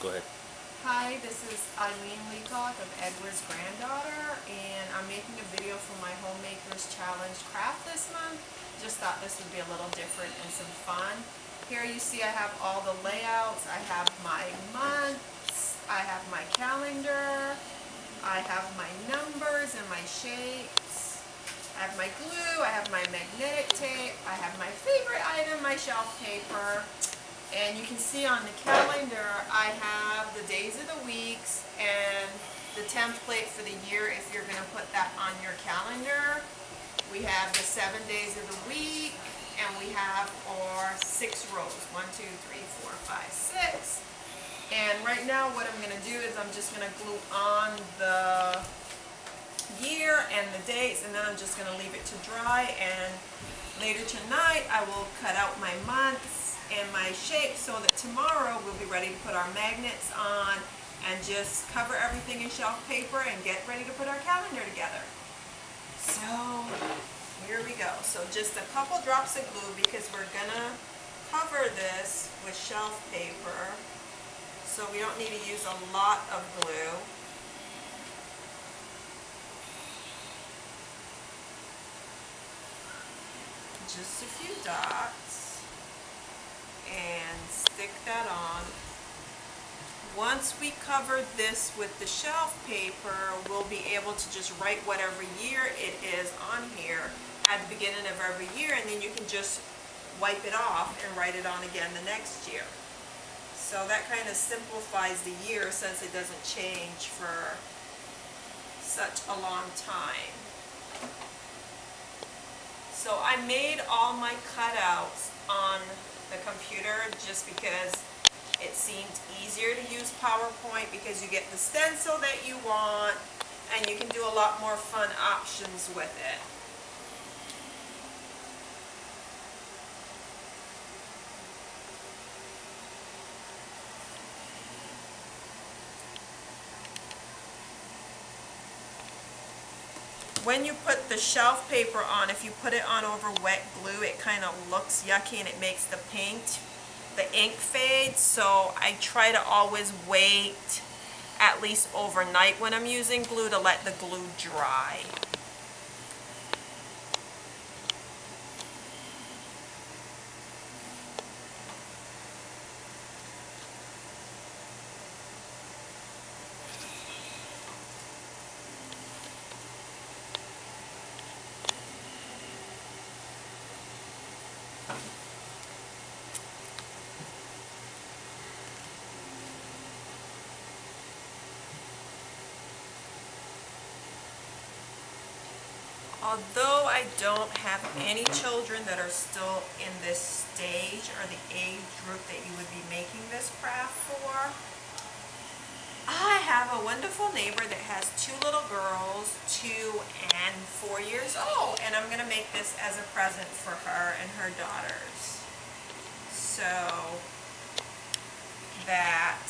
Go ahead. Hi, this is Eileen Leacock of Edward's Granddaughter, and I'm making a video for my Homemakers Challenge craft this month. Just thought this would be a little different and some fun. Here you see I have all the layouts. I have my months, I have my calendar, I have my numbers and my shapes, I have my glue, I have my magnetic tape, I have my favorite item, my shelf paper. And you can see on the calendar, I have the days of the weeks and the template for the year if you're going to put that on your calendar. We have the 7 days of the week, and we have our 6 rows. 1, 2, 3, 4, 5, 6. And right now what I'm going to do is I'm just going to glue on the year and the dates, and then I'm just going to leave it to dry. And later tonight I will cut out my months and my shape so that tomorrow we'll be ready to put our magnets on and just cover everything in shelf paper and get ready to put our calendar together. So here we go. So just a couple drops of glue because we're gonna cover this with shelf paper, so we don't need to use a lot of glue. Just a few dots. And stick that on. Once we cover this with the shelf paper, we'll be able to just write whatever year it is on here at the beginning of every year, and then you can just wipe it off and write it on again the next year. So that kind of simplifies the year since it doesn't change for such a long time. So I made all my cutouts on the computer just because it seemed easier to use PowerPoint, because you get the stencil that you want and you can do a lot more fun options with it. When you put the shelf paper on, if you put it on over wet glue, it kind of looks yucky and it makes the ink fade. So I try to always wait at least overnight when I'm using glue to let the glue dry. Although I don't have any children that are still in this stage or the age group that you would be making this craft for, I have a wonderful neighbor that has 2 little girls, 2 and 4 years old, and I'm going to make this as a present for her and her daughters. So that,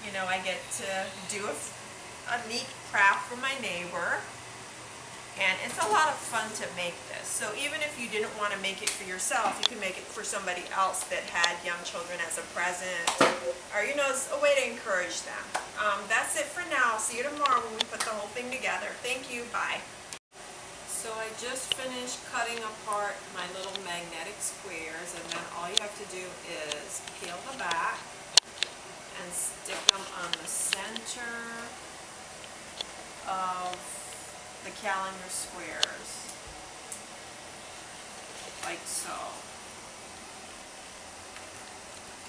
you know, I get to do a neat craft for my neighbor. And it's a lot of fun to make this. So even if you didn't want to make it for yourself, you can make it for somebody else that had young children as a present. Or, you know, it's a way to encourage them. That's it for now. See you tomorrow when we put the whole thing together. Thank you. Bye. So I just finished cutting apart my little magnetic squares. And then all you have to do is peel the back and stick them on the center of the calendar squares, like so.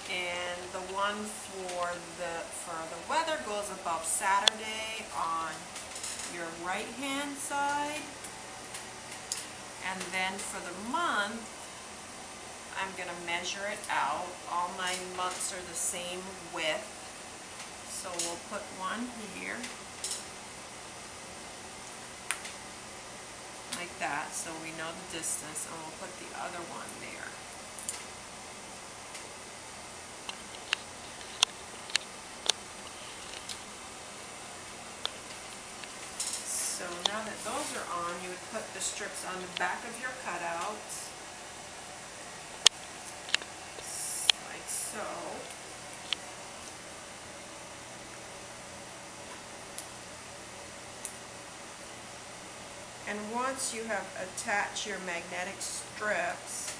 And the one for the weather goes above Saturday on your right hand side, and then for the month I'm going to measure it out. All my months are the same width, so we'll put one here like that, so we know the distance, and we'll put the other one there. So now that those are on, you would put the strips on the back of your cutouts, like so. once you have attached your magnetic strips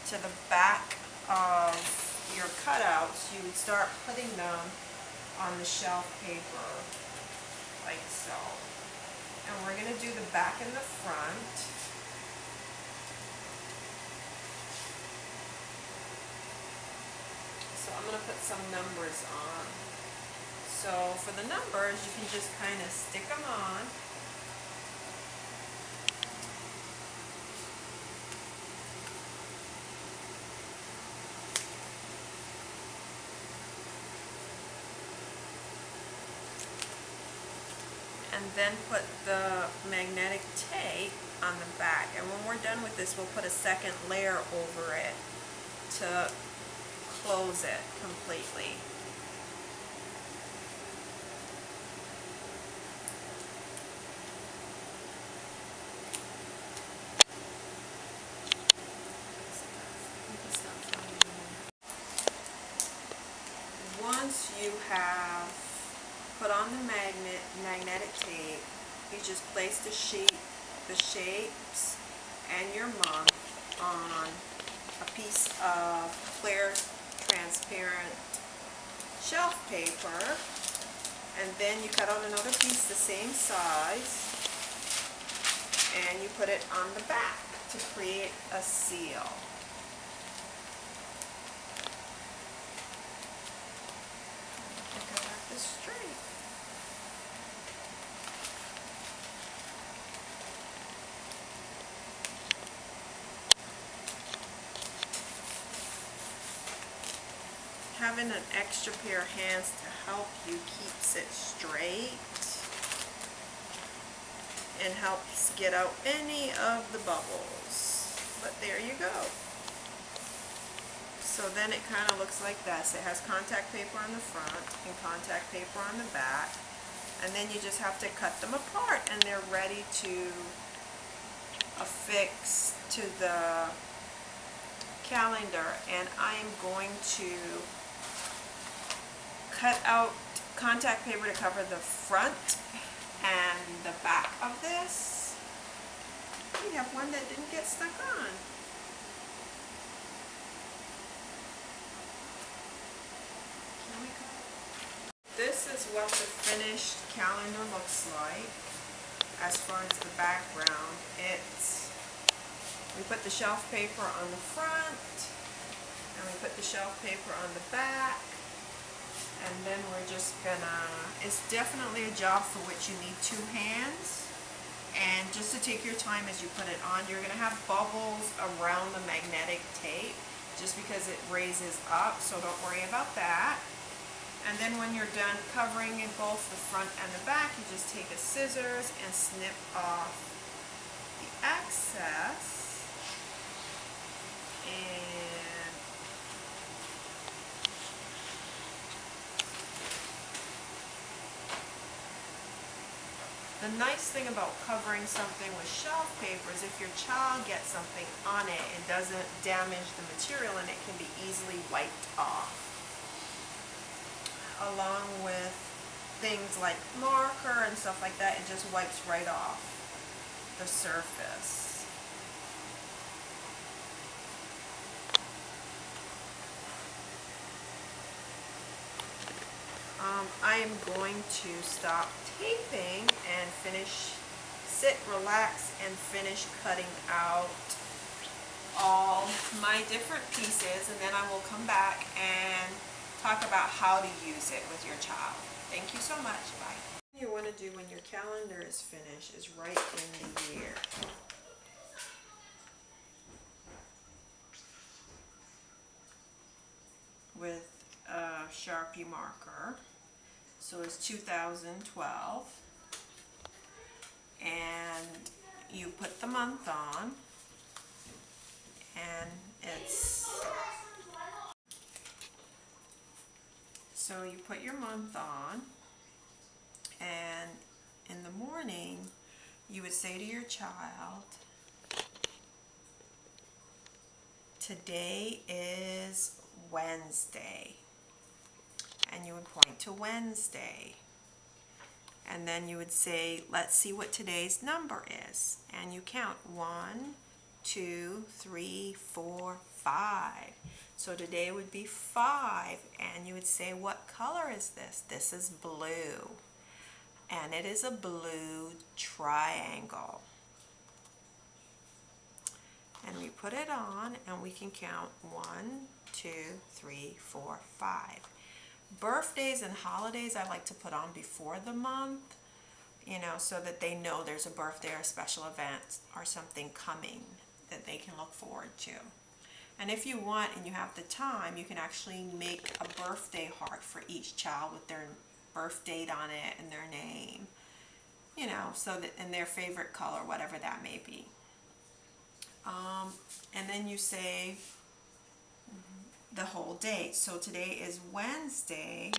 to the back of your cutouts, you would start putting them on the shelf paper like so. And we're going to do the back and the front. So I'm going to put some numbers on. So for the numbers, you can just kind of stick them on. And then put the magnetic tape on the back. And when we're done with this, we'll put a second layer over it to close it completely. Once you have put on the magnetic tape, you just place the shapes and your month on a piece of clear transparent shelf paper, and then you cut out another piece the same size and you put it on the back to create a seal. Straight. Having an extra pair of hands to help you keeps it straight and helps get out any of the bubbles. But there you go. So then it kind of looks like this. It has contact paper on the front and contact paper on the back. And then you just have to cut them apart and they're ready to affix to the calendar. And I am going to cut out contact paper to cover the front and the back of this. We have one that didn't get stuck on. This is what the finished calendar looks like as far as the background. We put the shelf paper on the front and we put the shelf paper on the back, and then we're just gonna, it's definitely a job for which you need two hands, and just to take your time as you put it on. You're gonna have bubbles around the magnetic tape just because it raises up, so don't worry about that. And then when you're done covering in both the front and the back, you just take a scissors and snip off the excess. And the nice thing about covering something with shelf paper is if your child gets something on it, it doesn't damage the material and it can be easily wiped off. Along with things like marker and stuff like that, it just wipes right off the surface. I am going to stop taping and sit, relax, and finish cutting out all my different pieces, and then I will come back and talk about how to use it with your child. Thank you so much. Bye. What you want to do when your calendar is finished is write in the year. With a Sharpie marker. So it's 2012. And you put the month on. And it's... So you put your month on, and in the morning you would say to your child, today is Wednesday, and you would point to Wednesday, and then you would say, let's see what today's number is. And you count 1, 2, 3, 4, 5. So today would be 5, and you would say, what color is this? This is blue, and it is a blue triangle. And we put it on, and we can count 1, 2, 3, 4, 5. Birthdays and holidays I like to put on before the month, you know, so that they know there's a birthday or a special event or something coming that they can look forward to. And if you want and you have the time, you can actually make a birthday heart for each child with their birth date on it and their name, you know, so that in their favorite color, whatever that may be. And then you say the whole date. So today is Wednesday,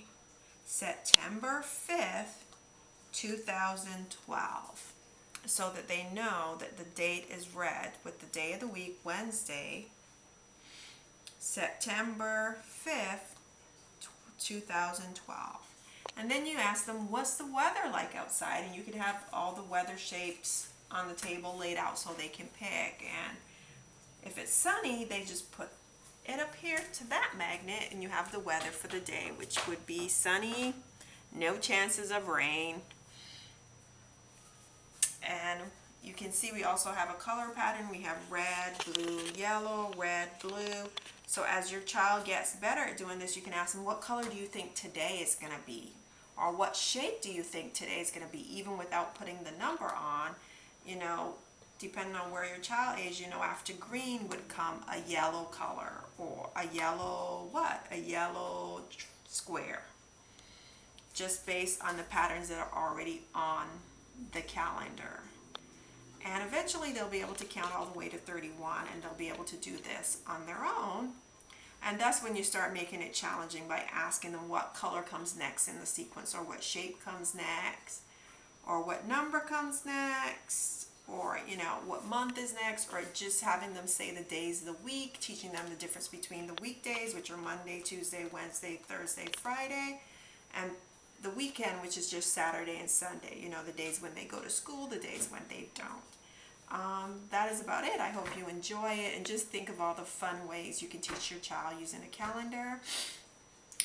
September 5th, 2012. So that they know that the date is read with the day of the week, Wednesday, September 5th, 2012. And then you ask them, what's the weather like outside? And you could have all the weather shapes on the table laid out so they can pick. And if it's sunny, they just put it up here to that magnet, and you have the weather for the day, which would be sunny, no chances of rain. And you can see we also have a color pattern. We have red, blue, yellow, red, blue. So as your child gets better at doing this, you can ask them, what color do you think today is going to be? Or what shape do you think today is going to be, even without putting the number on? You know, depending on where your child is, you know, after green would come a yellow color, or a yellow what? A yellow square. Just based on the patterns that are already on the calendar. And eventually they'll be able to count all the way to 31, and they'll be able to do this on their own. And that's when you start making it challenging by asking them what color comes next in the sequence, or what shape comes next, or what number comes next, or, you know, what month is next, or just having them say the days of the week, teaching them the difference between the weekdays, which are Monday, Tuesday, Wednesday, Thursday, Friday, and the weekend, which is just Saturday and Sunday, you know, the days when they go to school, the days when they don't. That is about it. I hope you enjoy it, and just think of all the fun ways you can teach your child using a calendar.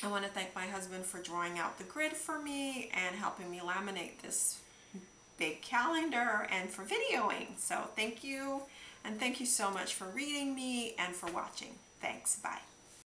I want to thank my husband for drawing out the grid for me and helping me laminate this big calendar, and for videoing. So thank you, and thank you so much for reading me and for watching. Thanks. Bye.